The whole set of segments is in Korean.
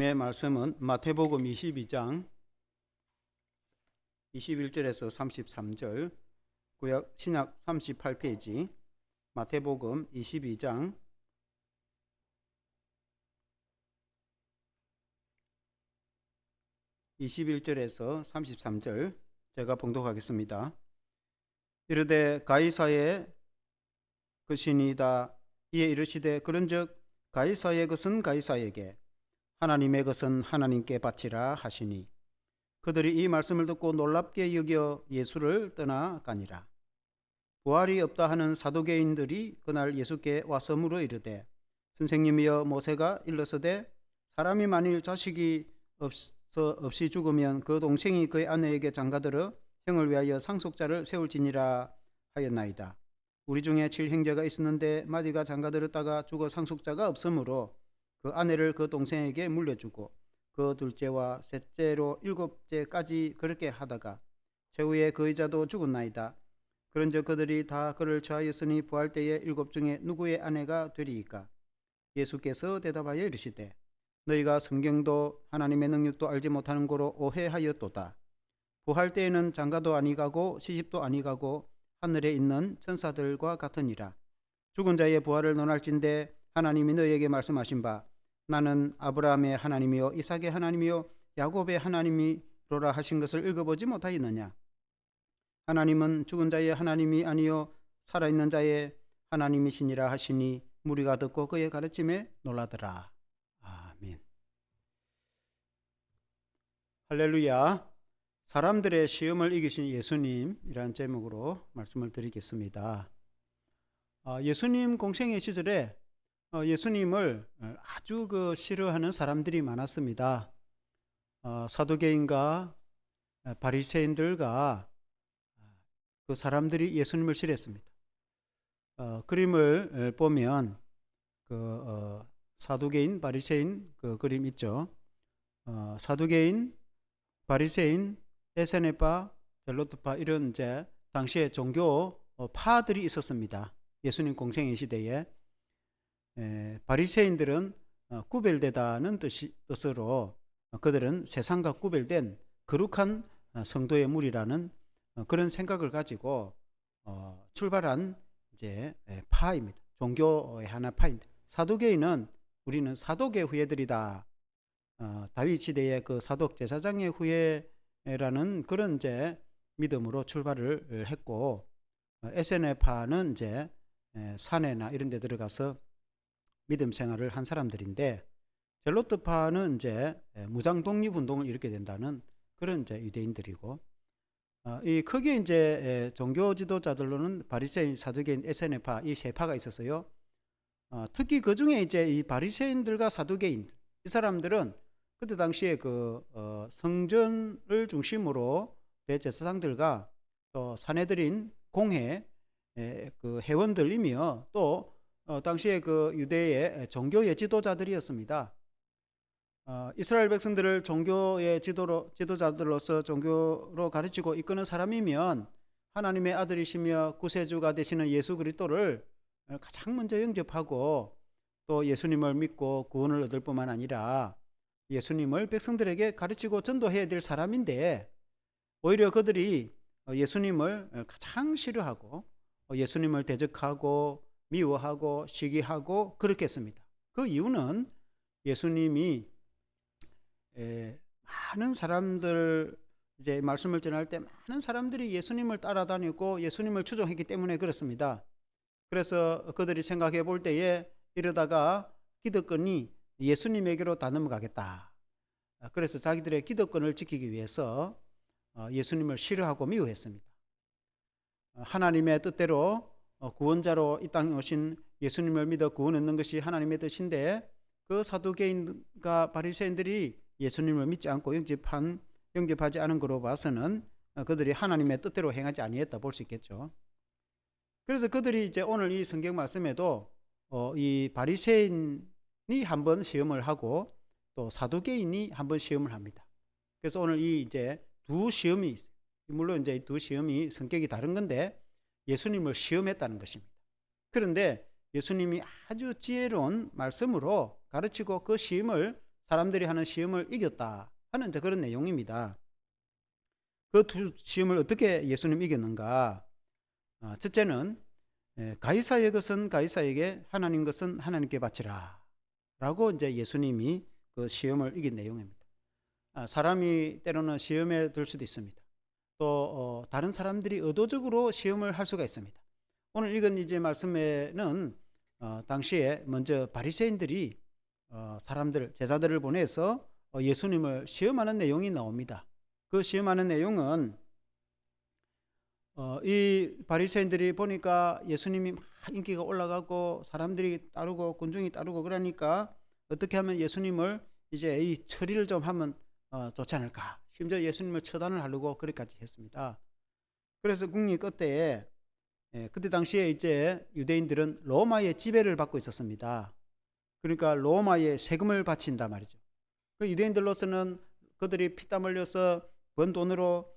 의 말씀은 마태복음 22장 21절에서 33절, 구약 신약 38페이지, 마태복음 22장 21절에서 33절 제가 봉독하겠습니다. 이르되 가이사의 것이니이다. 이에 이르시되 그런즉 가이사의 것은 가이사에게, 하나님의 것은 하나님께 바치라 하시니, 그들이 이 말씀을 듣고 놀랍게 여겨 예수를 떠나가니라. 부활이 없다 하는 사두개인들이 그날 예수께 와서 물어 이르되, 선생님이여, 모세가 일렀으되 사람이 만일 자식이 없이 죽으면 그 동생이 그의 아내에게 장가들어 형을 위하여 상속자를 세울지니라 하였나이다. 우리 중에 7형제가 있었는데 마디가 장가들었다가 죽어 상속자가 없으므로 그 아내를 그 동생에게 물려주고 그 둘째와 셋째로 7째까지 그렇게 하다가 최후에 그 여자도 죽었나이다. 그런즉 그들이 다 그를 처하였으니 부활 때에 7 중에 누구의 아내가 되리이까? 예수께서 대답하여 이르시되, 너희가 성경도 하나님의 능력도 알지 못하는 고로 오해하였도다. 부활 때에는 장가도 아니가고 시집도 아니가고 하늘에 있는 천사들과 같으니라. 죽은 자의 부활을 논할진대 하나님이 너희에게 말씀하신 바, 나는 아브라함의 하나님이요 이삭의 하나님이요 야곱의 하나님이로라 하신 것을 읽어보지 못하였느냐? 하나님은 죽은 자의 하나님이 아니요 살아있는 자의 하나님이시니라 하시니, 무리가 듣고 그의 가르침에 놀라더라. 아멘. 할렐루야. 사람들의 시험을 이기신 예수님이라는 제목으로 말씀을 드리겠습니다. 예수님 공생의 시절에 예수님을 아주 싫어하는 사람들이 많았습니다. 사두개인과 바리새인들과 그 사람들이 예수님을 싫어했습니다. 그림을 보면 사두개인, 바리새인 그 그림 있죠. 사두개인, 바리새인, 에세네파, 젤로트파 이런 이제 당시에 종교 파들이 있었습니다. 예수님 공생의 시대에. 바리새인들은 구별되다는 뜻으로 그들은 세상과 구별된 거룩한 성도의 무리라는 그런 생각을 가지고 출발한 이제 파입니다. 종교의 하나 파인데, 사두개인은 우리는 사도계 후예들이다. 다윗 시대의 그 사독 제사장의 후예라는 그런 이제 믿음으로 출발을 했고, 에세네파는 이제 산에나 이런 데 들어가서 믿음 생활을 한 사람들인데, 젤로트파는 이제 무장 독립 운동을 일으키게 된다는 그런 이제 유대인들이고, 이 크게 이제 종교 지도자들로는 바리새인, 사두개인, 에세네파 이 세 파가 있었어요. 특히 그 중에 이제 이 바리새인들과 사두개인 이 사람들은 그때 당시에 그 성전을 중심으로 대제사장들과 또 사내들인 공회 그 회원들이며 또 당시에 그 유대의 종교의 지도자들이었습니다. 이스라엘 백성들을 종교의 지도자들로서 종교로 가르치고 이끄는 사람이면 하나님의 아들이시며 구세주가 되시는 예수 그리스도를 가장 먼저 영접하고 또 예수님을 믿고 구원을 얻을 뿐만 아니라 예수님을 백성들에게 가르치고 전도해야 될 사람인데, 오히려 그들이 예수님을 가장 싫어하고 예수님을 대적하고 미워하고 시기하고 그렇게 했습니다. 그 이유는 예수님이 많은 사람들, 이제 말씀을 전할 때 많은 사람들이 예수님을 따라다니고 예수님을 추종했기 때문에 그렇습니다. 그래서 그들이 생각해 볼 때에 이러다가 기득권이 예수님에게로 다 넘어가겠다. 그래서 자기들의 기득권을 지키기 위해서 예수님을 싫어하고 미워했습니다. 하나님의 뜻대로 구원자로 이 땅에 오신 예수님을 믿어 구원 얻는 것이 하나님의 뜻인데, 그 사두개인과 바리새인들이 예수님을 믿지 않고 영접하지 않은 거로 봐서는 그들이 하나님의 뜻대로 행하지 아니했다 볼 수 있겠죠. 그래서 그들이 이제 오늘 이 성경 말씀에도 이 바리새인이 한번 시험을 하고 또 사두개인이 한번 시험을 합니다. 그래서 오늘 이 이제 두 시험이 있어요. 물론 이제 두 시험이 성격이 다른 건데 예수님을 시험했다는 것입니다. 그런데 예수님이 아주 지혜로운 말씀으로 가르치고 그 시험을 사람들이 하는 시험을 이겼다 하는 이제 그런 내용입니다. 그 두 시험을 어떻게 예수님 이겼는가? 첫째는 가이사의 것은 가이사에게, 하나님 것은 하나님께 바치라 라고 이제 예수님이 그 시험을 이긴 내용입니다. 사람이 때로는 시험에 들 수도 있습니다. 또 다른 사람들이 의도적으로 시험을 할 수가 있습니다. 오늘 읽은 이제 말씀에는 당시에 먼저 바리새인들이 사람들, 제자들을 보내서 예수님을 시험하는 내용이 나옵니다. 그 시험하는 내용은 이 바리새인들이 보니까 예수님이 막 인기가 올라가고 사람들이 따르고 군중이 따르고 그러니까 어떻게 하면 예수님을 이제 이 처리를 좀 하면 좋지 않을까. 심지어 예수님을 처단을 하려고 그렇게까지 했습니다. 그래서 국리 끝에 그때 당시에 이제 유대인들은 로마의 지배를 받고 있었습니다. 그러니까 로마에 세금을 바친다 말이죠. 그 유대인들로서는 그들이 피땀 흘려서 번 돈으로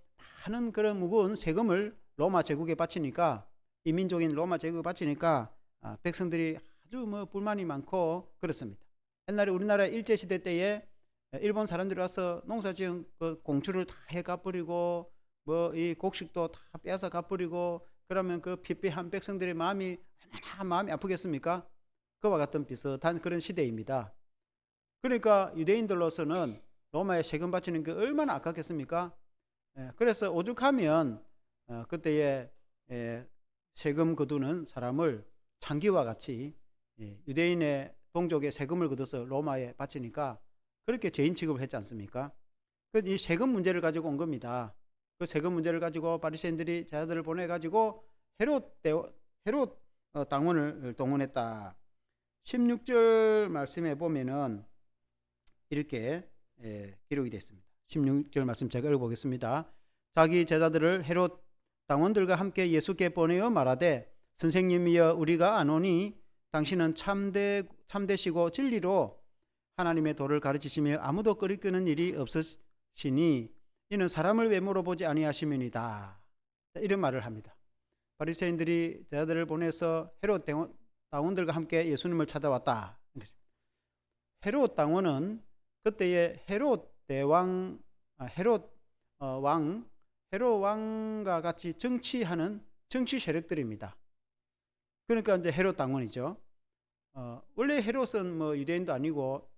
많은 그런 무거운 세금을 로마 제국에 바치니까, 이민족인 로마 제국에 바치니까 백성들이 아주 뭐 불만이 많고 그렇습니다. 옛날에 우리나라 일제시대 때에 일본 사람들이 와서 농사지은 그 공주를 다 해 갚으리고 뭐 이 곡식도 다 빼앗아 갚으리고 그러면 그 피폐한 백성들의 마음이 얼마나 마음이 아프겠습니까? 그와 같은 비슷한 그런 시대입니다. 그러니까 유대인들로서는 로마에 세금 바치는 게 얼마나 아깝겠습니까? 그래서 오죽하면 그때에 세금 거두는 사람을 창기와 같이 유대인의 동족의 세금을 거둬서 로마에 바치니까 그렇게 죄인 취급을 했지 않습니까? 이 세금 문제를 가지고 온 겁니다. 그 세금 문제를 가지고 바리새인들이 제자들을 보내가지고 헤롯 당원을 동원했다. 16절 말씀에 보면은 이렇게 기록이 됐습니다. 16절 말씀 제가 읽어보겠습니다. 자기 제자들을 헤롯 당원들과 함께 예수께 보내어 말하되, 선생님이여 우리가 아노니 당신은 참되시고 진리로 하나님의 도를 가르치시며 아무도 끄리끄는 일이 없으시니 이는 사람을 외모로 보지 아니하시면이다. 이런 말을 합니다. 바리새인들이 제자들을 보내서 헤롯 당원들과 함께 예수님을 찾아왔다. 헤롯 당원은 그때의 헤롯 대왕, 헤롯 왕과 같이 정치하는 정치 세력들입니다. 그러니까 이제 헤롯 당원이죠. 원래 헤롯은 뭐 유대인도 아니고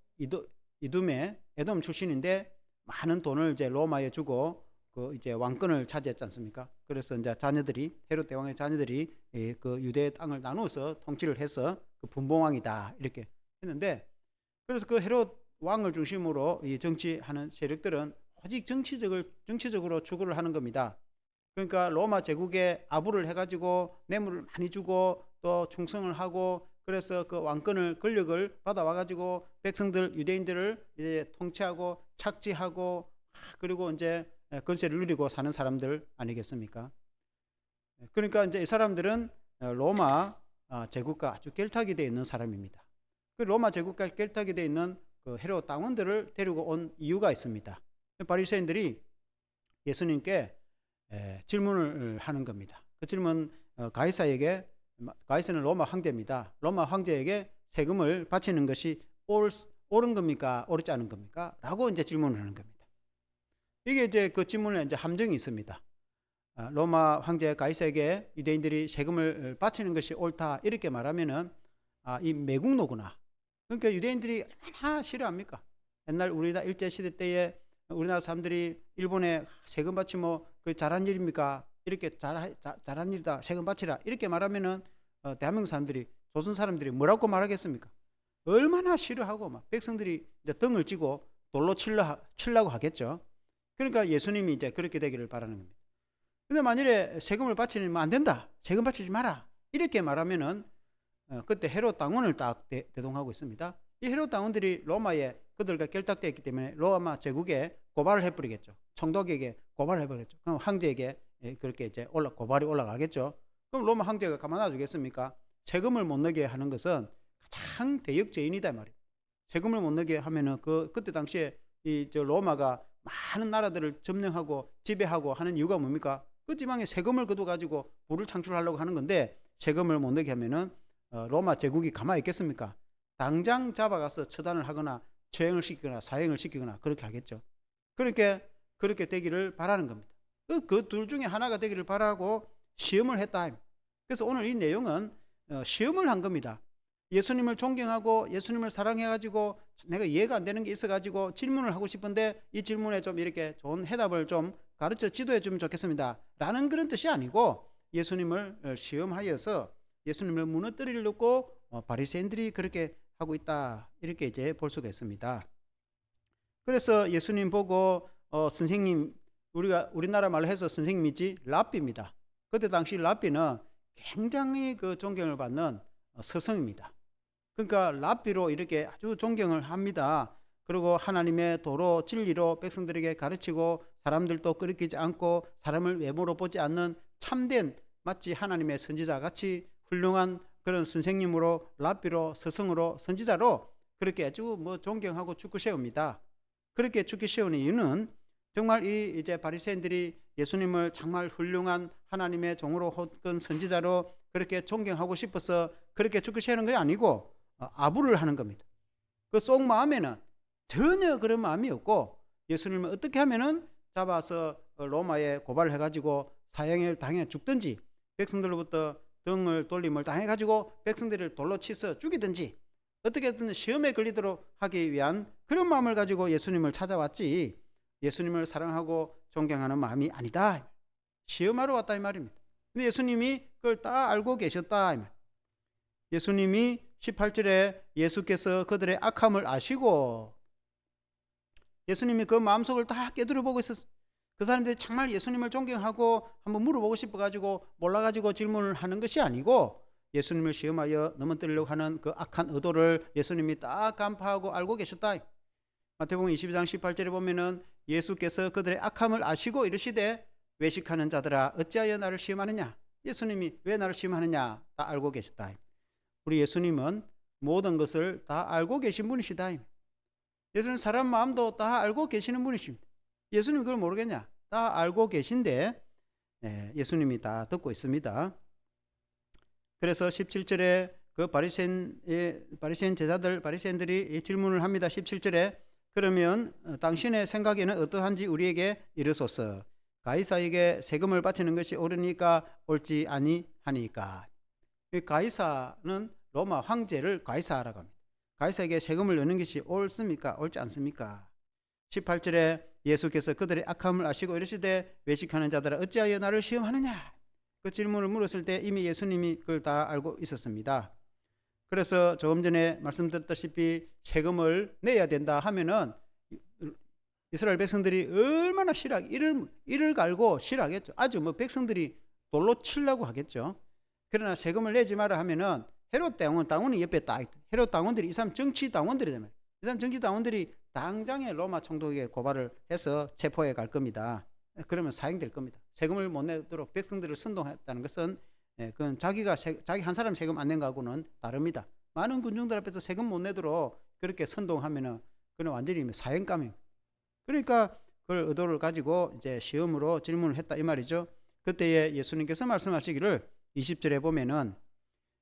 이둠의 에돔 출신인데 많은 돈을 이제 로마에 주고 그 이제 왕권을 차지했지 않습니까? 그래서 이제 자녀들이, 헤롯 대왕의 자녀들이 그 유대 땅을 나누어서 통치를 해서 그 분봉왕이다 이렇게 했는데, 그래서 그 헤롯 왕을 중심으로 이 정치하는 세력들은 오직 정치적으로 추구를 하는 겁니다. 그러니까 로마 제국에 아부를 해가지고 뇌물을 많이 주고 또 충성을 하고, 그래서 그 왕권을, 권력을 받아와가지고 백성들, 유대인들을 이제 통치하고 착취하고 그리고 이제 권세를 누리고 사는 사람들 아니겠습니까? 그러니까 이제 이 사람들은 로마 제국과 아주 결탁이 되어 있는 사람입니다. 그 로마 제국과 결탁이 되어 있는 그 헤롯 당원들을 데리고 온 이유가 있습니다. 바리새인들이 예수님께 질문을 하는 겁니다. 그 질문, 가이사는 로마 황제입니다. 로마 황제에게 세금을 바치는 것이 옳은 겁니까? 옳지 않은 겁니까? 라고 이제 질문을 하는 겁니다. 이게 이제 그 질문에 이제 함정이 있습니다. 로마 황제 가이사에게 유대인들이 세금을 바치는 것이 옳다 이렇게 말하면은 이 매국노구나. 그러니까 유대인들이 얼마나 싫어합니까? 옛날 우리나라 일제 시대 때에 우리나라 사람들이 일본에 세금 바치면 그 잘한 일입니까? 이렇게 잘한 일이다, 세금 바치라 이렇게 말하면은 대한민국 사람들이, 조선 사람들이 뭐라고 말하겠습니까? 얼마나 싫어하고 막 백성들이 이제 등을 찌고 돌로 치려고 하겠죠. 그러니까 예수님이 이제 그렇게 되기를 바라는 겁니다. 근데 만일에 세금을 바치면 안 된다, 세금 바치지 마라 이렇게 말하면은 그때 헤롯 당원을 딱 대동하고 있습니다. 이 헤롯 당원들이 로마에 그들과 결탁되어 있기 때문에 로마 제국에 고발을 해버리겠죠. 총독에게 고발을 해버리겠죠. 그럼 황제에게 그렇게 이제 고발이 올라가겠죠. 그럼 로마 황제가 가만 놔두겠습니까? 세금을 못 내게 하는 것은 가장 대역죄인이다 말이에요. 세금을 못 내게 하면은 그때 당시에 로마가 많은 나라들을 점령하고 지배하고 하는 이유가 뭡니까? 그 지방에 세금을 거둬 가지고 부를 창출하려고 하는 건데, 세금을 못 내게 하면은 로마 제국이 가만히 있겠습니까? 당장 잡아가서 처단을 하거나 처형을 시키거나 사형을 시키거나 그렇게 하겠죠. 그러니까 그렇게 되기를 바라는 겁니다. 그 둘 중에 하나가 되기를 바라고 시험을 했다. 그래서 오늘 이 내용은 시험을 한 겁니다. 예수님을 존경하고 예수님을 사랑해가지고 내가 이해가 안 되는 게 있어가지고 질문을 하고 싶은데 이 질문에 좀 이렇게 좋은 해답을 좀 가르쳐 지도해 주면 좋겠습니다 라는 그런 뜻이 아니고, 예수님을 시험하여서 예수님을 무너뜨리려고 바리새인들이 그렇게 하고 있다, 이렇게 이제 볼 수가 있습니다. 그래서 예수님 보고 선생님, 우리나라 말로 해서 선생님이지 랍비입니다. 그때 당시 랍비는 굉장히 그 존경을 받는 스승입니다. 그러니까 랍비로 이렇게 아주 존경을 합니다. 그리고 하나님의 도로 진리로 백성들에게 가르치고 사람들도 끄리끼지 않고 사람을 외모로 보지 않는 참된, 마치 하나님의 선지자 같이 훌륭한 그런 선생님으로, 랍비로, 스승으로, 선지자로 그렇게 아주 존경하고 축구 세웁니다. 그렇게 축구 세우는 이유는 정말 이제 바리새인들이 예수님을 정말 훌륭한 하나님의 종으로 혹은 선지자로 그렇게 존경하고 싶어서 그렇게 축구 세우는 게 아니고 아부를 하는 겁니다. 그 속 마음에는 전혀 그런 마음이 없고, 예수님을 어떻게 하면은 잡아서 로마에 고발을 해가지고 사형을 당해 죽든지, 백성들로부터 등을 돌림을 당해가지고 백성들을 돌로 치서 죽이든지 어떻게든 시험에 걸리도록 하기 위한 그런 마음을 가지고 예수님을 찾아왔지, 예수님을 사랑하고 존경하는 마음이 아니다, 시험하러 왔다 이 말입니다. 근데 예수님이 그걸 다 알고 계셨다. 예수님이 18절에 예수께서 그들의 악함을 아시고, 예수님이 그 마음속을 다 깨달아 보고 있었어요. 그 사람들이 정말 예수님을 존경하고 한번 물어보고 싶어가지고 몰라가지고 질문을 하는 것이 아니고, 예수님을 시험하여 넘어뜨리려고 하는 그 악한 의도를 예수님이 딱 간파하고 알고 계셨다. 마태복음 22장 18절에 보면은 예수께서 그들의 악함을 아시고 이르시되 외식하는 자들아 어찌하여 나를 시험하느냐. 예수님이 왜 나를 시험하느냐 다 알고 계셨다. 우리 예수님은 모든 것을 다 알고 계신 분이시다. 예수님 사람 마음도 다 알고 계시는 분이십니다. 예수님이 그걸 모르겠냐? 다 알고 계신데 예수님이 다 듣고 있습니다. 그래서 17절에 그 바리새인 제자들, 바리새인들이 질문을 합니다. 17절에 그러면 당신의 생각에는 어떠한지 우리에게 이르소서. 가이사에게 세금을 바치는 것이 옳으니까 옳지 아니하니까. 가이사는 로마 황제를 가이사라고 합니다. 가이사에게 세금을 내는 것이 옳습니까? 옳지 않습니까? 18절에 예수께서 그들의 악함을 아시고 이르시되 외식하는 자들아 어찌하여 나를 시험하느냐. 그 질문을 물었을 때 이미 예수님이 그걸 다 알고 있었습니다. 그래서 조금 전에 말씀드렸다시피 세금을 내야 된다 하면은 이스라엘 백성들이 얼마나 이를 갈고 싫어하겠죠. 아주 백성들이 돌로 치려고 하겠죠. 그러나 세금을 내지 마라 하면은 헤롯 당원이 옆에 딱 있다. 헤롯 당원들이 이 사람 정치 당원들이잖아요. 이 사람 정치 당원들이 당장에 로마 총독에게 고발을 해서 체포해 갈 겁니다. 그러면 사형될 겁니다. 세금을 못 내도록 백성들을 선동했다는 것은 그건 자기 한 사람 세금 안 낸 거하고는 다릅니다. 많은 군중들 앞에서 세금 못 내도록 그렇게 선동하면은 그는 완전히 사형감이에요. 그러니까 그걸 의도를 가지고 이제 시험으로 질문을 했다 이 말이죠. 그때에 예수님께서 말씀하시기를 20절에 보면은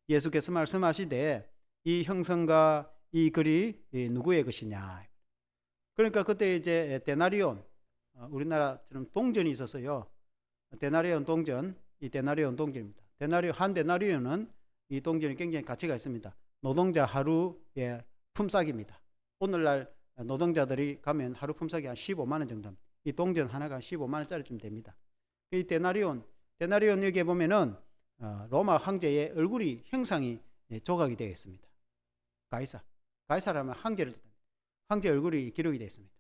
예수께서 말씀하시되 이 형성과 이 글이 누구의 것이냐. 그러니까 그때 이제 데나리온, 우리나라처럼 동전이 있었어요. 데나리온 동전, 이 데나리온 동전입니다. 한 데나리온은 이 동전이 굉장히 가치가 있습니다. 노동자 하루의 품삯입니다. 오늘날 노동자들이 가면 하루 품삯이 한 15만 원 정도입니다. 이 동전 하나가 15만 원짜리쯤 됩니다. 이 데나리온 여기에 보면은 로마 황제의 얼굴이 형상이 조각이 되어 있습니다. 가이사라면 황제 얼굴이 기록이 되어 있습니다.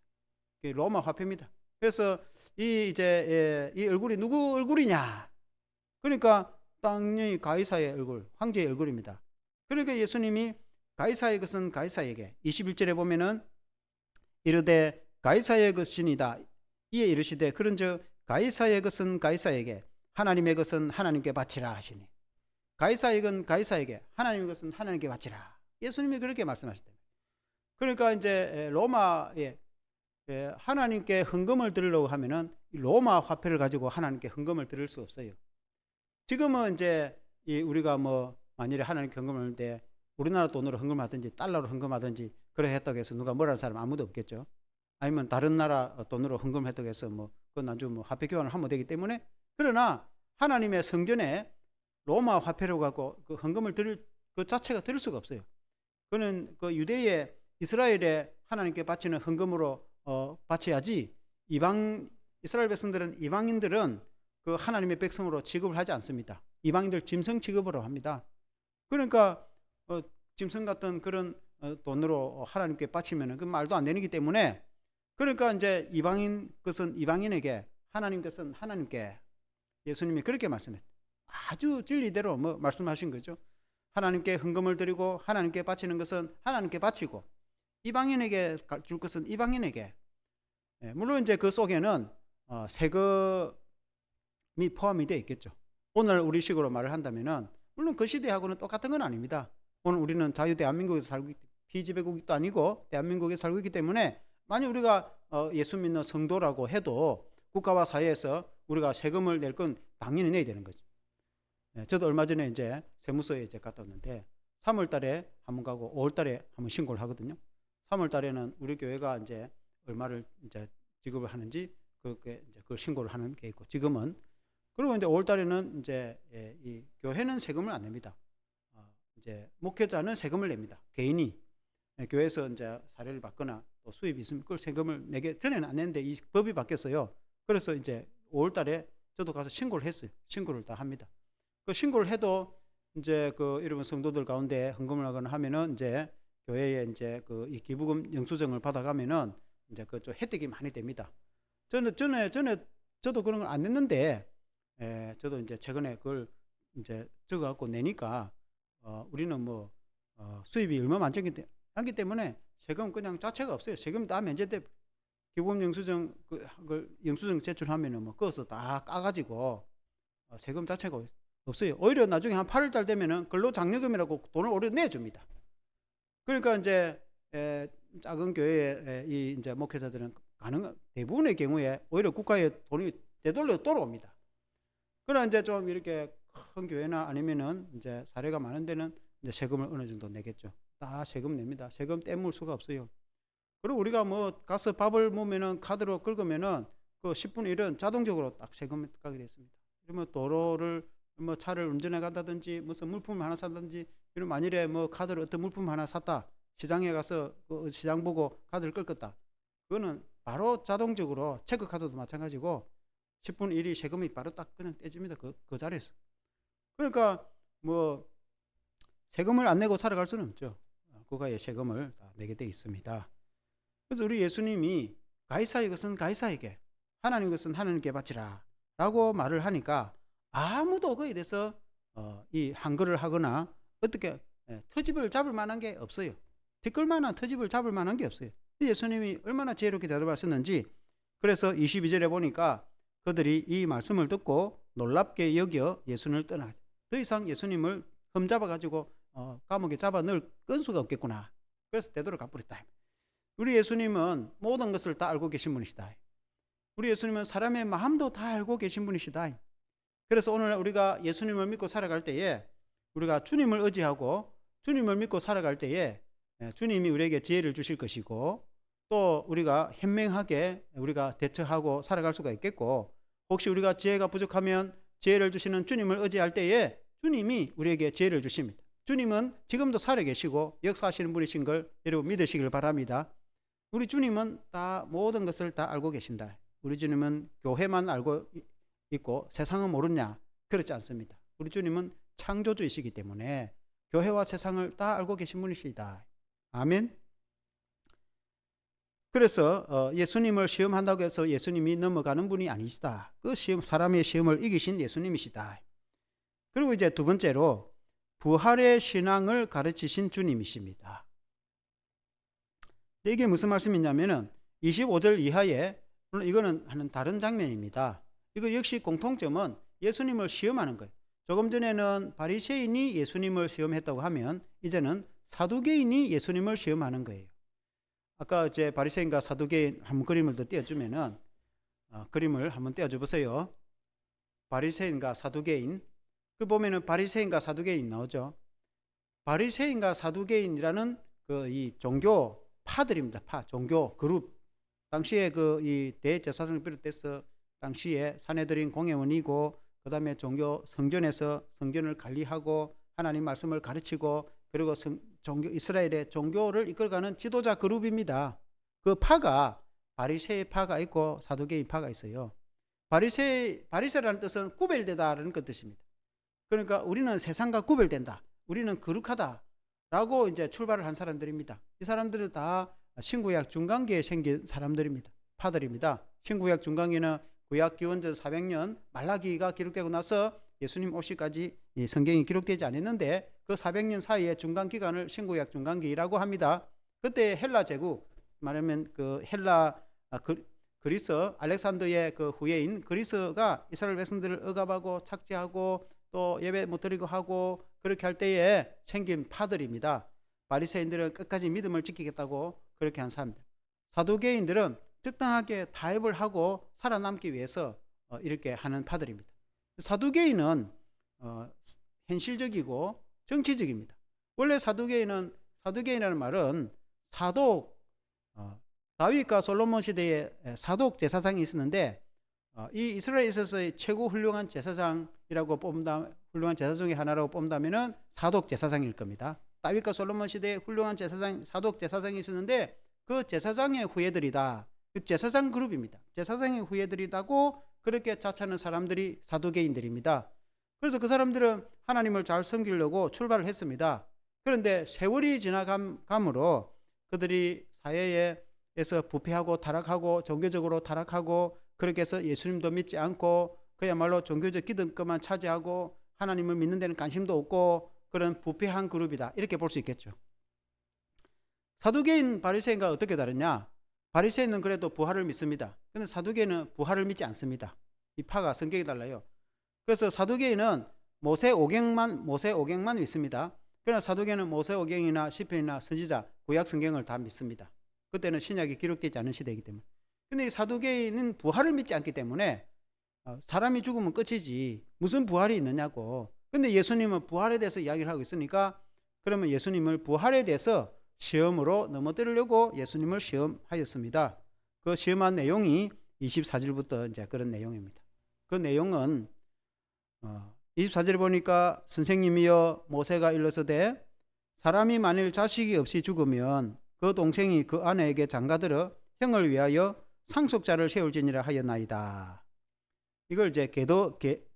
로마 화폐입니다. 그래서 이 얼굴이 누구 얼굴이냐? 그러니까 당연히 가이사의 얼굴, 황제의 얼굴입니다. 그러니까 예수님이 가이사의 것은 가이사에게, 21절에 보면은 이르되 가이사의 것이니이다. 이에 이르시되 그런즉 가이사의 것은 가이사에게, 하나님의 것은 하나님께 바치라 하시니. 가이사의 건 가이사에게, 하나님의 것은 하나님께 바치라. 예수님이 그렇게 말씀하셨다. 그러니까 이제 로마에 하나님께 헌금을 드리려고 하면은 로마 화폐를 가지고 하나님께 헌금을 드릴 수 없어요. 지금은 이제 우리가 만일에 하나님께 헌금을 할 때 우리나라 돈으로 헌금하든지 달러로 헌금하든지 그래 했다고 해서 누가 뭐라는 사람 아무도 없겠죠. 아니면 다른 나라 돈으로 헌금을 했다고 해서 그건 아주 화폐 교환을 하면 되기 때문에. 그러나 하나님의 성전에 로마 화폐로 갖고 그 헌금을 드릴 그 자체가 드릴 수가 없어요. 그는 그 유대의 이스라엘의 하나님께 바치는 헌금으로 바쳐야지. 이스라엘 백성들은, 이방인들은 그 하나님의 백성으로 취급을 하지 않습니다. 이방인들 짐승 취급으로 합니다. 그러니까 짐승 같은 그런 돈으로 하나님께 바치면은 그 말도 안 되기 때문에, 그러니까 이제 이방인 것은 이방인에게, 하나님 것은 하나님께, 예수님이 그렇게 말씀했어요. 아주 진리대로 말씀하신 거죠. 하나님께 헌금을 드리고 하나님께 바치는 것은 하나님께 바치고, 이방인에게 줄 것은 이방인에게. 물론 이제 그 속에는 세금이 포함이 되어 있겠죠. 오늘 우리식으로 말을 한다면은, 물론 그 시대하고는 똑같은 건 아닙니다. 오늘 우리는 자유 대한민국에서 살고 있기, 피지배국도 아니고 대한민국에 살고 있기 때문에, 만약 우리가 예수 믿는 성도라고 해도 국가와 사회에서 우리가 세금을 낼 건 당연히 내야 되는 거죠. 저도 얼마 전에 이제 세무서에 이제 갔다 왔는데, 3월 달에 한번 가고 5월 달에 한번 신고를 하거든요. 3월 달에는 우리 교회가 이제 얼마를 이제 지급을 하는지 그렇게 이제 그걸 신고를 하는 게 있고, 지금은. 그리고 이제 5월 달에는 이제 이 교회는 세금을 안 냅니다. 이제 목회자는 세금을 냅니다. 개인이 교회에서 이제 사례를 받거나 또 수입이 있으면 그걸 세금을 내게, 전에는 안 냈는데 이 법이 바뀌었어요. 그래서 이제 5월 달에 저도 가서 신고를 했어요. 신고를 다 합니다. 그 신고를 해도 이제 그 이런 성도들 가운데 헌금을 하거나 하면은 이제 교회에 이제 그 이 기부금 영수증을 받아가면은 이제 그 좀 혜택이 많이 됩니다. 전에 저도 그런 걸 안 냈는데, 저도 이제 최근에 그걸 이제 적어갖고 내니까 우리는 수입이 얼마 안 되기 때문에 세금 그냥 자체가 없어요. 세금 다 면제돼. 기부금 영수증 그걸 영수증 제출하면은 그것을 다 까가지고 세금 자체가 없어요. 오히려 나중에 한 8월달 되면은 근로장려금이라고 돈을 오히려 내줍니다. 그러니까 이제 작은 교회의 이 이제 목회자들은 대부분의 경우에 오히려 국가에 돈이 되돌려 돌아옵니다. 그러나 이제 좀 이렇게 큰 교회나 아니면은 이제 사례가 많은 데는 이제 세금을 어느 정도 내겠죠. 다 세금 냅니다. 세금 떼물 수가 없어요. 그리고 우리가 가서 밥을 먹으면은 카드로 긁으면은 그 10분의 1은 자동적으로 딱 세금 가게 됐습니다. 그러면 도로를 차를 운전해 간다든지 무슨 물품을 하나 산다든지, 이런 만일에 카드로 어떤 물품 하나 샀다, 시장에 가서 그 시장 보고 카드를 긁었다, 그거는 바로 자동적으로 체크카드도 마찬가지고 10분의 1이 세금이 바로 딱 그냥 떼집니다. 그 자리에서. 그러니까 세금을 안 내고 살아갈 수는 없죠. 국가의 세금을 다 내게 돼 있습니다. 그래서 우리 예수님이 가이사의 것은 가이사에게, 하나님 것은 하나님께 바치라 라고 말을 하니까 아무도 거기에 대해서 이 한글을 하거나 어떻게 터집을 잡을 만한 게 없어요. 뒷걸 만한 터집을 잡을 만한 게 없어요. 예수님이 얼마나 지혜롭게 대답하셨는지. 그래서 22절에 보니까 그들이 이 말씀을 듣고 놀랍게 여겨 예수님을 떠나, 더 이상 예수님을 흠잡아가지고 감옥에 잡아 넣을 건수가 없겠구나. 그래서 되도록 갚으랬다. 우리 예수님은 모든 것을 다 알고 계신 분이시다. 우리 예수님은 사람의 마음도 다 알고 계신 분이시다. 그래서 오늘 우리가 예수님을 믿고 살아갈 때에, 우리가 주님을 의지하고 주님을 믿고 살아갈 때에 주님이 우리에게 지혜를 주실 것이고, 또 우리가 현명하게 우리가 대처하고 살아갈 수가 있겠고, 혹시 우리가 지혜가 부족하면 지혜를 주시는 주님을 의지할 때에 주님이 우리에게 지혜를 주십니다. 주님은 지금도 살아계시고 역사하시는 분이신 걸 여러분 믿으시길 바랍니다. 우리 주님은 다 모든 것을 다 알고 계신다. 우리 주님은 교회만 알고 있고 세상은 모르냐? 그렇지 않습니다. 우리 주님은 창조주이시기 때문에 교회와 세상을 다 알고 계신 분이시다. 아멘. 그래서 예수님을 시험한다고 해서 예수님이 넘어가는 분이 아니시다. 그 사람의 시험을 이기신 예수님이시다. 그리고 이제 두 번째로 부활의 신앙을 가르치신 주님이십니다. 이게 무슨 말씀이냐면은 25절 이하에, 물론 이거는 하는 다른 장면입니다. 이거 역시 공통점은 예수님을 시험하는 거예요. 조금 전에는 바리새인이 예수님을 시험했다고 하면 이제는 사두개인이 예수님을 시험하는 거예요. 아까 이제 바리새인과 사두개인 한번 그림을 더 띄워주면은 그림을 한번 띄워줘 보세요. 바리새인과 사두개인, 그 보면은 바리새인과 사두개인 나오죠. 바리새인과 사두개인이라는 그 이 종교 파들입니다. 종교 그룹. 당시에 이 대제사장을 비롯해서 당시에 사내들인 공회원이고, 그 다음에 종교 성전에서 성전을 관리하고 하나님 말씀을 가르치고, 그리고 이스라엘의 종교를 이끌어가는 지도자 그룹입니다. 그 파가 바리새의 파가 있고 사두개인 파가 있어요. 바리새라는 뜻은 구별되다라는 뜻입니다. 그러니까 우리는 세상과 구별된다, 우리는 거룩하다라고 이제 출발을 한 사람들입니다. 이 사람들은 다 신구약 중간기에 생긴 사람들입니다. 파들입니다. 신구약 중간기는 구약 기원전 400년 말라기가 기록되고 나서 예수님 오시까지 이 성경이 기록되지 않았는데, 그 400년 사이의 중간 기간을 신구약 중간기라고 합니다. 그때 헬라 제국, 말하면 그 헬라 그리스, 알렉산더의 그 후예인 그리스가 이스라엘 백성들을 억압하고 착취하고 또 예배 못 드리고 하고 그렇게 할 때에 생긴 파들입니다. 바리새인들은 끝까지 믿음을 지키겠다고 그렇게 한 사람들. 사두개인들은 적당하게 타협을 하고 살아남기 위해서 이렇게 하는 파들입니다. 사두개인은 현실적이고 정치적입니다. 원래 사두개인이라는 말은 사독, 다윗과 솔로몬 시대에 사독 제사장이 있었는데, 이 이스라엘에 있어서의 최고 훌륭한 제사장이라고 훌륭한 제사 중에 하나라고 뽑는다면은 사독 제사장일 겁니다. 다윗과 솔로몬 시대에 훌륭한 사독 제사장이 있었는데, 그 제사장의 후예들이다. 그 제사장 그룹입니다. 제사장의 후예들이라고 그렇게 자처하는 사람들이 사두개인들입니다. 그래서 그 사람들은 하나님을 잘 섬기려고 출발을 했습니다. 그런데 세월이 지나감으로 그들이 사회에서 부패하고 타락하고 종교적으로 타락하고, 그렇게 해서 예수님도 믿지 않고 그야말로 종교적 기득권만 차지하고 하나님을 믿는 데는 관심도 없고 그런 부패한 그룹이다, 이렇게 볼 수 있겠죠. 사두개인 바리새인과 어떻게 다르냐? 바리새인은 그래도 부활을 믿습니다. 그런데 사두개인은 부활을 믿지 않습니다. 이 파가 성격이 달라요. 그래서 사두개인은 모세 오경만 믿습니다. 그러나 사두개인은 모세 오경이나 시편이나 선지자, 구약 성경을 다 믿습니다. 그때는 신약이 기록되지 않은 시대이기 때문에. 근데 이 사두개인은 부활을 믿지 않기 때문에 사람이 죽으면 끝이지 무슨 부활이 있느냐고. 근데 예수님은 부활에 대해서 이야기를 하고 있으니까, 그러면 예수님을 부활에 대해서 시험으로 넘어뜨리려고 예수님을 시험하였습니다. 그 시험한 내용이 24절부터 이제 그런 내용입니다. 그 내용은 24절에 보니까, 선생님이여 모세가 일러서되 사람이 만일 자식이 없이 죽으면 그 동생이 그 아내에게 장가들어 형을 위하여 상속자를 세울지니라 하였나이다. 이걸 이제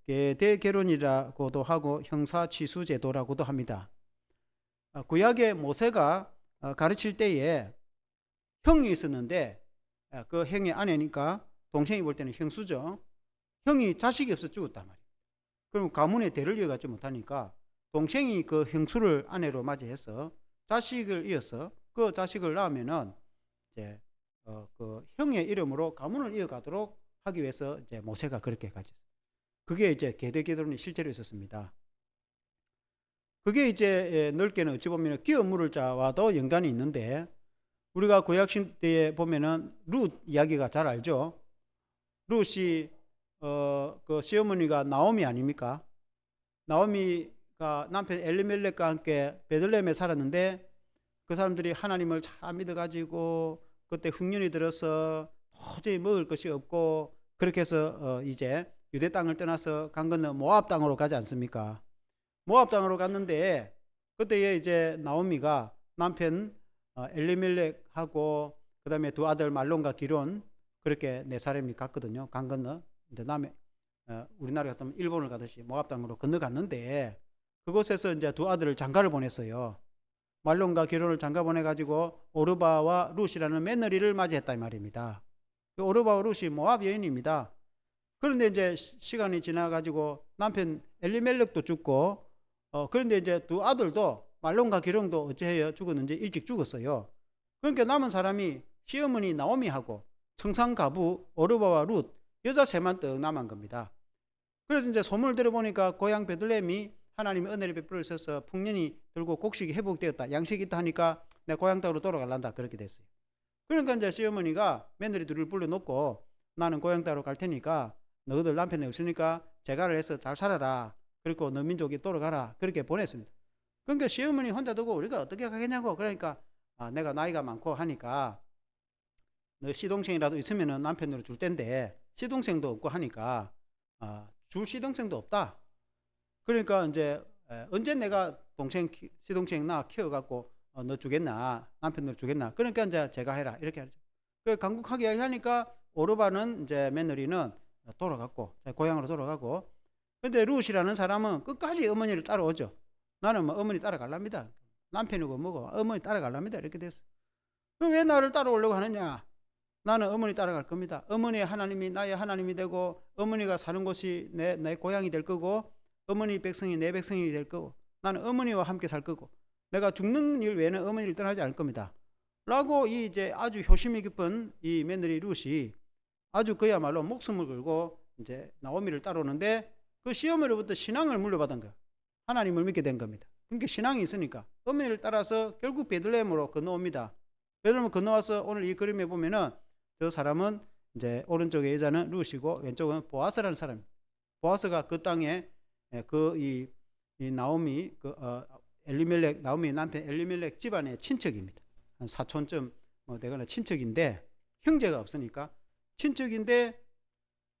계대결혼이라고도 하고 형사취수제도라고도 합니다. 구약의 모세가 가르칠 때에 형이 있었는데, 그 형의 아내니까 동생이 볼 때는 형수죠. 형이 자식이 없어 죽었단 말이에요. 그럼 가문의 대를 이어가지 못하니까 동생이 그 형수를 아내로 맞이해서 자식을 이어서 그 자식을 낳으면은 이제 그 형의 이름으로 가문을 이어가도록 하기 위해서 이제 모세가 그렇게 가졌어요. 그게 이제 계대결혼이 실제로 있었습니다. 그게 이제 넓게는 어찌 보면 기업 물을 자와도 연관이 있는데, 우리가 구약 시대에 보면은 룻 이야기가 잘 알죠. 룻이 그 시어머니가 나오미 아닙니까? 나오미가 남편 엘리멜렉과 함께 베들레헴에 살았는데, 그 사람들이 하나님을 잘 믿어가지고 그때 흉년이 들어서 도저히 먹을 것이 없고, 그렇게 해서 이제 유대 땅을 떠나서 강 건너 모압 땅으로 가지 않습니까? 모압 땅으로 갔는데, 그때에 이제 나오미가 남편 엘리멜렉하고 그 다음에 두 아들 말론과 기론, 그렇게 네 사람이 갔거든요. 강 건너. 근데 남에 우리나라 같으면 일본을 가듯이 모압 땅으로 건너갔는데, 그곳에서 이제 두 아들을 장가를 보냈어요. 말론과 기론을 장가 보내가지고 오르바와 룻이라는 며느리를 맞이했다 이 말입니다. 그 오르바와 룻이 모압 여인입니다. 그런데 이제 시간이 지나가지고 남편 엘리멜렉도 죽고, 그런데 이제 두 아들도 말론과 기론도 어찌해요 죽었는지 일찍 죽었어요. 그러니까 남은 사람이 시어머니 나오미하고 청상가부 오르바와 룻, 여자 셋만 떡 남은 겁니다. 그래서 이제 소문을 들어보니까 고향 베들레헴이 하나님의 은혜를 베풀어 주셔서 풍년이 들고 곡식이 회복되었다, 양식이 있다 하니까 내 고향 땅으로 돌아갈란다, 그렇게 됐어요. 그러니까 이제 시어머니가 며느리 둘을 불러놓고, 나는 고향 땅으로 갈 테니까 너희들 남편이 없으니까 재가를 해서 잘 살아라, 그리고 너 민족이 돌아가라, 그렇게 보냈습니다. 그러니까 시어머니 혼자 두고 우리가 어떻게 가겠냐고. 그러니까 내가 나이가 많고 하니까 너 시동생이라도 있으면 남편으로 줄 텐데 시동생도 없고 하니까 줄 시동생도 없다. 그러니까 이제 언제 내가 시동생 나 키워갖고 너 주겠나, 남편으로 주겠나. 그러니까 이제 제가 해라 이렇게 하죠. 그 강국하게 하니까 오르반은 이제 며느리는 돌아갔고 고향으로 돌아가고, 근데 룻이라는 사람은 끝까지 어머니를 따라오죠. 나는 뭐 어머니 따라갈랍니다. 남편이고 뭐고 어머니 따라갈랍니다. 이렇게 됐어. 그럼 왜 나를 따라오려고 하느냐? 나는 어머니 따라갈 겁니다. 어머니의 하나님이 나의 하나님이 되고, 어머니가 사는 곳이 내 고향이 될 거고, 어머니 백성이 내 백성이 될 거고, 나는 어머니와 함께 살 거고, 내가 죽는 일 외에는 어머니를 떠나지 않을 겁니다. 라고 이제 아주 효심이 깊은 이 며느리 룻이 아주 그야말로 목숨을 걸고 이제 나오미를 따라오는데, 그 시어머니로부터 신앙을 물려받은 거예요. 하나님을 믿게 된 겁니다. 그러니까 신앙이 있으니까 어머니를 따라서 결국 베들레헴으로 건너옵니다. 베들레헴으로 건너와서 오늘 이 그림에 보면은 저 사람은 이제 오른쪽에 여자는 룻이고 왼쪽은 보아스라는 사람입니다. 보아스가 그 땅에 이 나오미 엘리멜렉, 나오미 남편 엘리멜렉 집안의 친척입니다. 한 사촌쯤 되거나 친척인데, 형제가 없으니까 친척인데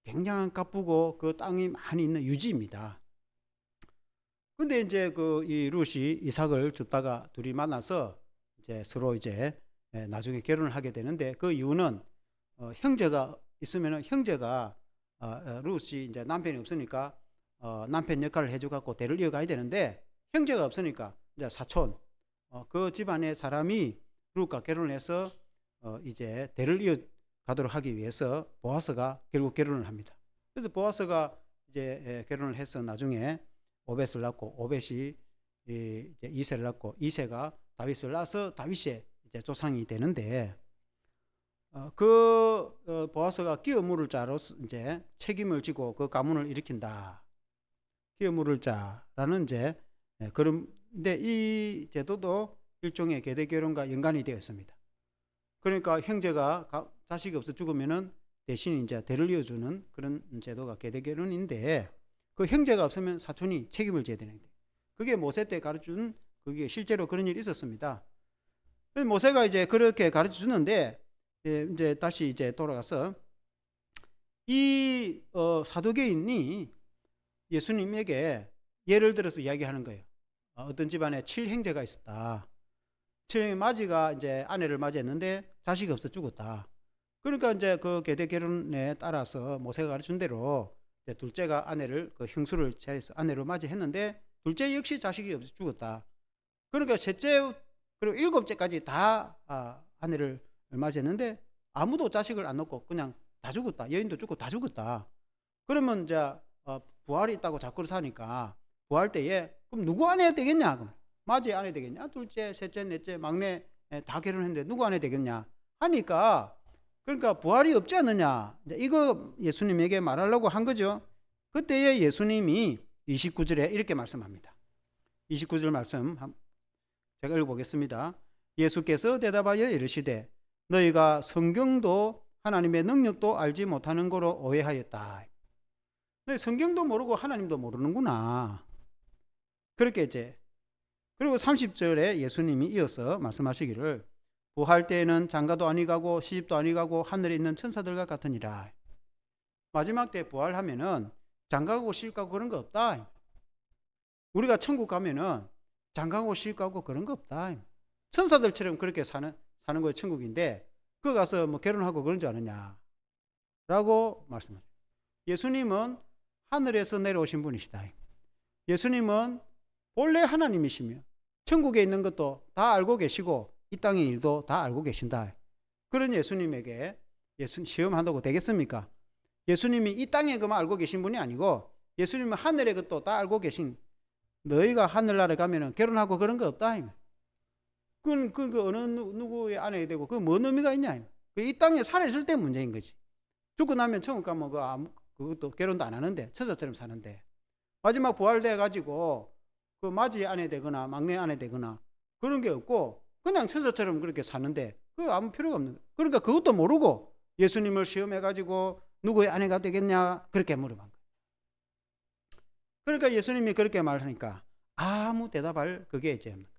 굉장한 값부고 그 땅이 많이 있는 유지입니다. 근데 이제 이 룻이 이삭을 줍다가 둘이 만나서 이제 서로 이제 나중에 결혼을 하게 되는데, 그 이유는 형제가 있으면 형제가 룻이 이제 남편이 없으니까 남편 역할을 해줘갖고 대를 이어가야 되는데, 형제가 없으니까 이제 사촌 그 집안의 사람이 룻과 결혼을 해서 이제 대를 이어가도록 하기 위해서 보아스가 결국 결혼을 합니다. 그래서 보아스가 이제 결혼을 해서 나중에 오벳을 낳고, 오벳이 이제 이새를 낳고, 이새가 다윗을 낳아서 다윗의 이제 조상이 되는데, 보아스가 끼어 물을 자로서 이제 책임을 지고 그 가문을 일으킨다. 끼어 물을 자라는 이제 그런데 이 제도도 일종의 계대 결혼과 연관이 되어 있습니다. 그러니까 형제가 자식이 없어 죽으면은 대신 이제 대를 이어주는 그런 제도가 계대 결혼인데, 그 형제가 없으면 사촌이 책임을 져야 되는데, 그게 모세 때 가르쳐준, 그게 실제로 그런 일이 있었습니다. 모세가 이제 그렇게 가르쳐 주는데, 이제 다시 이제 돌아가서 이 사도계인이 예수님에게 예를 들어서 이야기하는 거예요. 어떤 집안에 7형제가 있었다. 7형의 마지가 이제 아내를 맞이했는데 자식이 없어 죽었다. 그러니까 이제 그 계대 결혼에 따라서 모세가 가르친 대로 둘째가 아내를 그 형수를 제해서 아내로 맞이했는데, 둘째 역시 자식이 없어 죽었다. 그러니까 셋째 그리고 일곱째까지 다 아내를 맞이했는데 아무도 자식을 안 낳고 그냥 다 죽었다. 여인도 죽고 다 죽었다. 그러면 이제 부활이 있다고 자꾸 사니까 부활 때에 그럼 누구 아내야 되겠냐? 그럼 맞이 아내 되겠냐? 둘째, 셋째, 넷째, 막내 다 결혼했는데 누구 아내 되겠냐? 하니까, 그러니까 부활이 없지 않느냐? 이거 예수님에게 말하려고 한 거죠. 그때에 예수님이 29절에 이렇게 말씀합니다. 29절 말씀 제가 읽어보겠습니다. 예수께서 대답하여 이르시되 너희가 성경도 하나님의 능력도 알지 못하는 거로 오해하였다. 너희 성경도 모르고 하나님도 모르는구나. 그렇게 이제, 그리고 30절에 예수님이 이어서 말씀하시기를 부활 때에는 장가도 아니 가고 시집도 아니 가고 하늘에 있는 천사들과 같으니라. 마지막 때 부활하면은 장가가고 시집가고 그런 거 없다. 우리가 천국 가면은 장가가고 시집가고 그런 거 없다. 천사들처럼 그렇게 사는 거에 천국인데, 그 가서 뭐 결혼하고 그런 줄 아느냐 라고 말씀하세요. 예수님은 하늘에서 내려오신 분이시다. 예수님은 본래 하나님이시며 천국에 있는 것도 다 알고 계시고 이 땅의 일도 다 알고 계신다. 그런 예수님에게 시험한다고 되겠습니까? 예수님이 이 땅의 것만 알고 계신 분이 아니고 예수님은 하늘의 것도 다 알고 계신, 너희가 하늘나라에 가면은 결혼하고 그런 거 없다. 그 어느 누구의 아내 되고 그게 뭔 의미가 있냐? 이 땅에 살아있을 때 문제인 거지. 죽고 나면 천국 가면 그것도 결혼도 안 하는데 처자처럼 사는데, 마지막 부활돼 가지고 그 맞이 아내 되거나 막내 아내 되거나 그런 게 없고 그냥 처자처럼 그렇게 사는데 그 아무 필요가 없는 거예요. 그러니까 그것도 모르고 예수님을 시험해 가지고 누구의 아내가 되겠냐 그렇게 물어본 거예요. 그러니까 예수님이 그렇게 말하니까 아무 대답할 그게 이제 없는 거예요.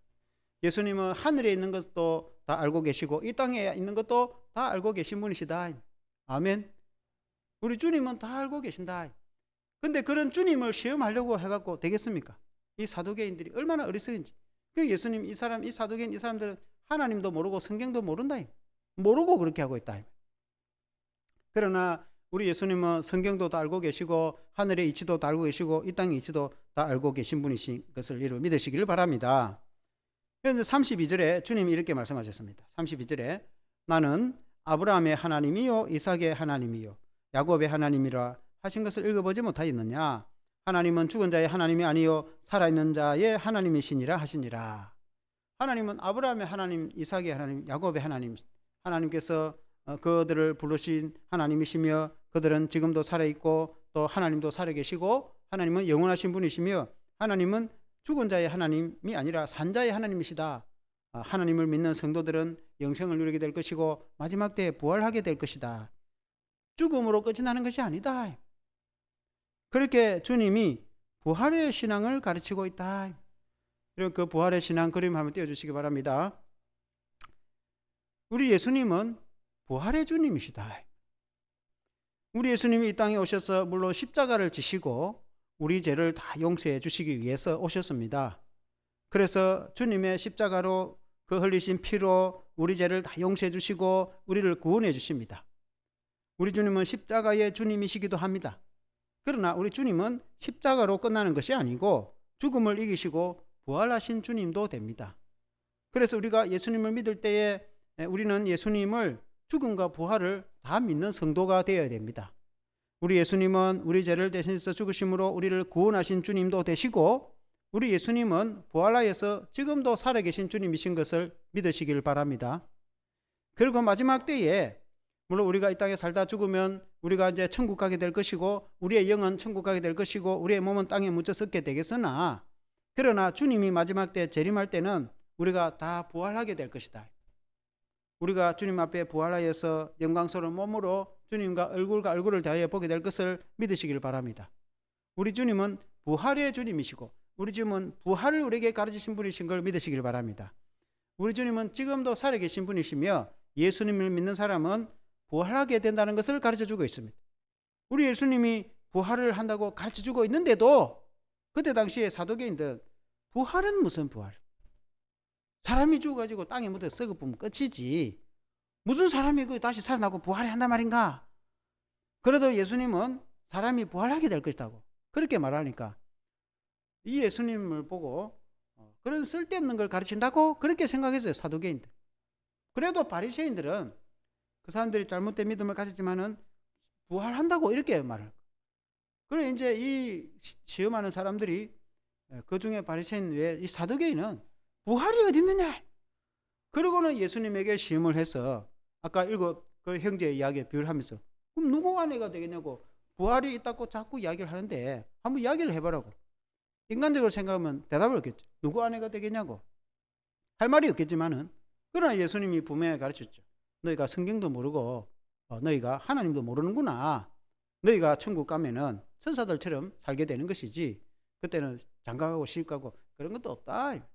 예수님은 하늘에 있는 것도 다 알고 계시고 이 땅에 있는 것도 다 알고 계신 분이시다. 아멘. 우리 주님은 다 알고 계신다. 근데 그런 주님을 시험하려고 해갖고 되겠습니까? 이 사두개인들이 얼마나 어리석은지. 그 예수님, 이 사람, 이 사두개인, 이 사람들은 하나님도 모르고 성경도 모른다. 모르고 그렇게 하고 있다. 그러나 우리 예수님은 성경도 다 알고 계시고 하늘의 이치도 다 알고 계시고 이 땅의 이치도 다 알고 계신 분이신 것을 이루 믿으시기를 바랍니다. 그런데 32절에 주님이 이렇게 말씀하셨습니다. 32절에 나는 아브라함의 하나님이요 이삭의 하나님이요 야곱의 하나님이라 하신 것을 읽어보지 못하였느냐. 하나님은 죽은 자의 하나님이 아니요 살아있는 자의 하나님이시니라 하시니라. 하나님은 아브라함의 하나님, 이삭의 하나님, 야곱의 하나님, 하나님께서 그들을 부르신 하나님이시며 그들은 지금도 살아있고 또 하나님도 살아계시고 하나님은 영원하신 분이시며 하나님은 죽은 자의 하나님이 아니라 산 자의 하나님이시다. 하나님을 믿는 성도들은 영생을 누리게 될 것이고 마지막 때에 부활하게 될 것이다. 죽음으로 끝이 나는 것이 아니다. 그렇게 주님이 부활의 신앙을 가르치고 있다. 이런 그 부활의 신앙 그림 한번 띄워주시기 바랍니다. 우리 예수님은 부활의 주님이시다. 우리 예수님이 이 땅에 오셔서 물론 십자가를 지시고 우리 죄를 다 용서해 주시기 위해서 오셨습니다. 그래서 주님의 십자가로 그 흘리신 피로 우리 죄를 다 용서해 주시고 우리를 구원해 주십니다. 우리 주님은 십자가의 주님이시기도 합니다. 그러나 우리 주님은 십자가로 끝나는 것이 아니고 죽음을 이기시고 부활하신 주님도 됩니다. 그래서 우리가 예수님을 믿을 때에 우리는 예수님을 죽음과 부활을 다 믿는 성도가 되어야 됩니다. 우리 예수님은 우리 죄를 대신해서 죽으심으로 우리를 구원하신 주님도 되시고 우리 예수님은 부활하여서 지금도 살아계신 주님이신 것을 믿으시길 바랍니다. 그리고 마지막 때에 물론 우리가 이 땅에 살다 죽으면 우리가 이제 천국 가게 될 것이고 우리의 영은 천국 가게 될 것이고 우리의 몸은 땅에 묻혀 썩게 되겠으나 그러나 주님이 마지막 때 재림할 때는 우리가 다 부활하게 될 것이다. 우리가 주님 앞에 부활하여서 영광스러운 몸으로 주님과 얼굴과 얼굴을 대하여 보게 될 것을 믿으시길 바랍니다. 우리 주님은 부활의 주님이시고 우리 주님은 부활을 우리에게 가르치신 분이신 걸 믿으시길 바랍니다. 우리 주님은 지금도 살아계신 분이시며 예수님을 믿는 사람은 부활하게 된다는 것을 가르쳐주고 있습니다. 우리 예수님이 부활을 한다고 가르쳐주고 있는데도 그때 당시에 사도계인들 부활은 무슨 부활? 사람이 죽어가지고 땅에 묻어 썩어보면 끝이지 무슨 사람이 다시 살아나고 부활을 한단 말인가? 그래도 예수님은 사람이 부활하게 될 것이라고 그렇게 말하니까 이 예수님을 보고 그런 쓸데없는 걸 가르친다고 그렇게 생각했어요. 사두개인들. 그래도 바리새인들은 그 사람들이 잘못된 믿음을 가졌지만은 부활한다고 이렇게 말할 거예요. 그래 이제 이 시험하는 사람들이 그 중에 바리새인 외에 이 사두개인은 부활이 어디 있느냐? 그러고는 예수님에게 시험을 해서 아까 읽어 그 형제 이야기 비유하면서 그럼 누구 아내가 되겠냐고 부활이 있다고 자꾸 이야기를 하는데 한번 이야기를 해보라고. 인간적으로 생각하면 대답을 없겠죠. 누구 아내가 되겠냐고 할 말이 없겠지만은 그러나 예수님이 분명히 가르쳤죠. 너희가 성경도 모르고 너희가 하나님도 모르는구나. 너희가 천국 가면은 천사들처럼 살게 되는 것이지 그때는 장가가고 시집가고 그런 것도 없다.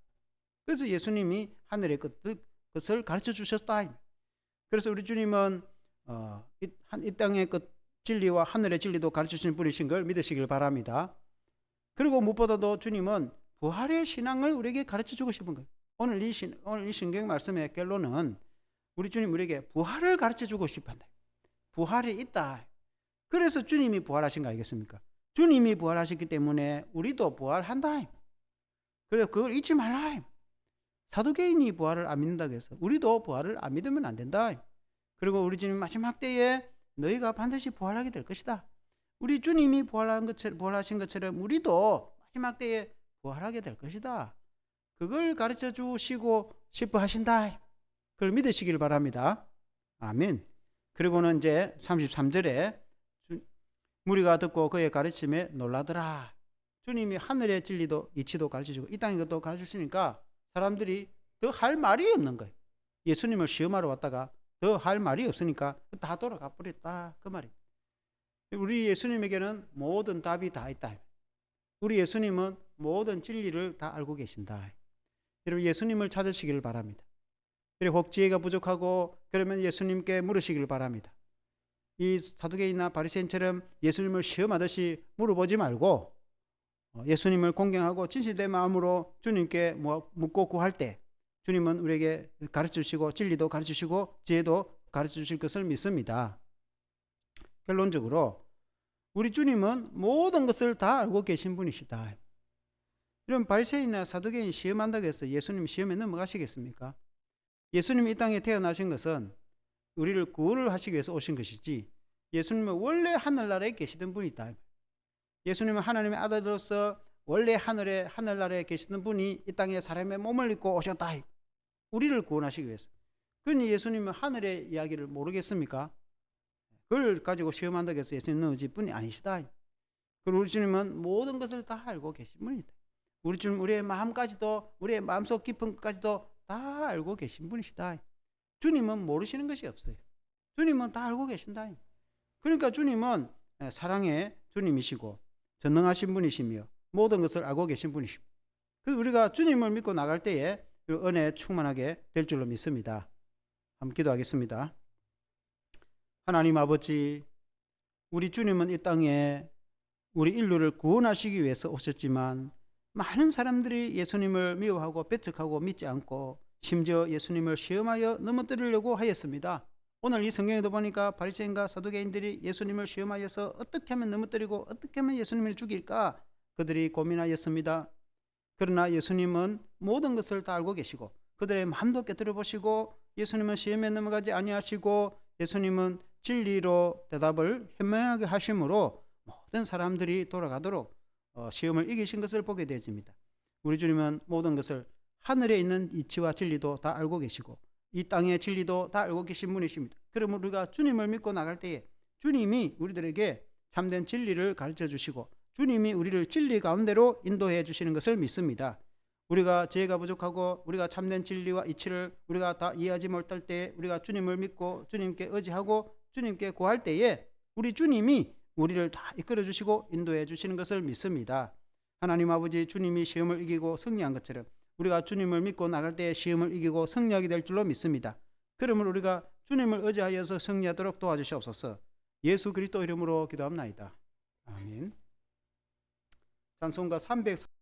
그래서 예수님이 하늘의 것을 가르쳐 주셨다. 그래서 우리 주님은 이 땅의 그 진리와 하늘의 진리도 가르쳐 주신 분이신 걸 믿으시길 바랍니다. 그리고 무엇보다도 주님은 부활의 신앙을 우리에게 가르쳐 주고 싶은 거예요. 오늘 이 성경 말씀의 결론은 우리 주님 우리에게 부활을 가르쳐 주고 싶한다. 부활이 있다. 그래서 주님이 부활하신 거 아니겠습니까? 주님이 부활하셨기 때문에 우리도 부활한다. 그래 그걸 잊지 말라. 사두개인이 부활을 안 믿는다고 해서 우리도 부활을 안 믿으면 안 된다. 그리고 우리 주님 마지막 때에 너희가 반드시 부활하게 될 것이다. 우리 주님이 부활하신 것처럼 우리도 마지막 때에 부활하게 될 것이다. 그걸 가르쳐 주시고 싶어 하신다. 그걸 믿으시길 바랍니다. 아멘. 그리고는 이제 33절에 무리가 듣고 그의 가르침에 놀라더라. 주님이 하늘의 진리도 이치도 가르쳐주고 이 땅의 것도 가르쳐주시니까 사람들이 더 할 말이 없는 거예요. 예수님을 시험하러 왔다가 더 할 말이 없으니까 다 돌아가 버렸다 그 말입니다. 우리 예수님에게는 모든 답이 다 있다. 우리 예수님은 모든 진리를 다 알고 계신다. 여러분 예수님을 찾으시기를 바랍니다. 그래 혹 지혜가 부족하고 그러면 예수님께 물으시길 바랍니다. 이 사두개인이나 바리새인처럼 예수님을 시험하듯이 물어보지 말고 예수님을 공경하고 진실된 마음으로 주님께 묻고 구할 때 주님은 우리에게 가르쳐 주시고 진리도 가르쳐 주시고 지혜도 가르쳐 주실 것을 믿습니다. 결론적으로 우리 주님은 모든 것을 다 알고 계신 분이시다. 이런 바리새인이나 사두개인 시험한다고 해서 예수님 시험에 넘어가시겠습니까? 예수님이 이 땅에 태어나신 것은 우리를 구원을 하시기 위해서 오신 것이지 예수님은 원래 하늘나라에 계시던 분이다. 예수님은 하나님의 아들로서 원래 하늘나라에 계시던 분이 이 땅에 사람의 몸을 입고 오셨다. 우리를 구원하시기 위해서. 그러니 예수님은 하늘의 이야기를 모르겠습니까? 그걸 가지고 시험한다고 해서 예수님은 넘어질 분이 아니시다. 그리고 우리 주님은 모든 것을 다 알고 계신 분이다. 우리 주님 우리의 마음까지도 우리의 마음속 깊은 것까지도 다 알고 계신 분이시다. 주님은 모르시는 것이 없어요. 주님은 다 알고 계신다. 그러니까 주님은 사랑의 주님이시고 전능하신 분이시며 모든 것을 알고 계신 분이십니다. 그래서 우리가 주님을 믿고 나갈 때에 은혜에 충만하게 될 줄로 믿습니다. 한번 기도하겠습니다. 하나님 아버지, 우리 주님은 이 땅에 우리 인류를 구원하시기 위해서 오셨지만 많은 사람들이 예수님을 미워하고 배척하고 믿지 않고 심지어 예수님을 시험하여 넘어뜨리려고 하였습니다. 오늘 이 성경에도 보니까 바리새인과 사두개인들이 예수님을 시험하여서 어떻게 하면 넘어뜨리고 어떻게 하면 예수님을 죽일까 그들이 고민하였습니다. 그러나 예수님은 모든 것을 다 알고 계시고 그들의 마음도 꿰뚫어 보시고 예수님은 시험에 넘어가지 아니하시고 예수님은 진리로 대답을 현명하게 하심으로 모든 사람들이 돌아가도록 시험을 이기신 것을 보게 되어집니다. 우리 주님은 모든 것을 하늘에 있는 이치와 진리도 다 알고 계시고 이 땅의 진리도 다 알고 계신 분이십니다. 그러면 우리가 주님을 믿고 나갈 때에 주님이 우리들에게 참된 진리를 가르쳐 주시고 주님이 우리를 진리 가운데로 인도해 주시는 것을 믿습니다. 우리가 지혜가 부족하고 우리가 참된 진리와 이치를 우리가 다 이해하지 못할 때에 우리가 주님을 믿고 주님께 의지하고 주님께 구할 때에 우리 주님이 우리를 다 이끌어 주시고 인도해 주시는 것을 믿습니다. 하나님 아버지, 주님이 시험을 이기고 승리한 것처럼 우리가 주님을 믿고 나갈 때 시험을 이기고 승리하게 될 줄로 믿습니다. 그러면 우리가 주님을 의지하여서 승리하도록 도와주시옵소서. 예수 그리스도 이름으로 기도합나이다. 아멘. 찬송가 300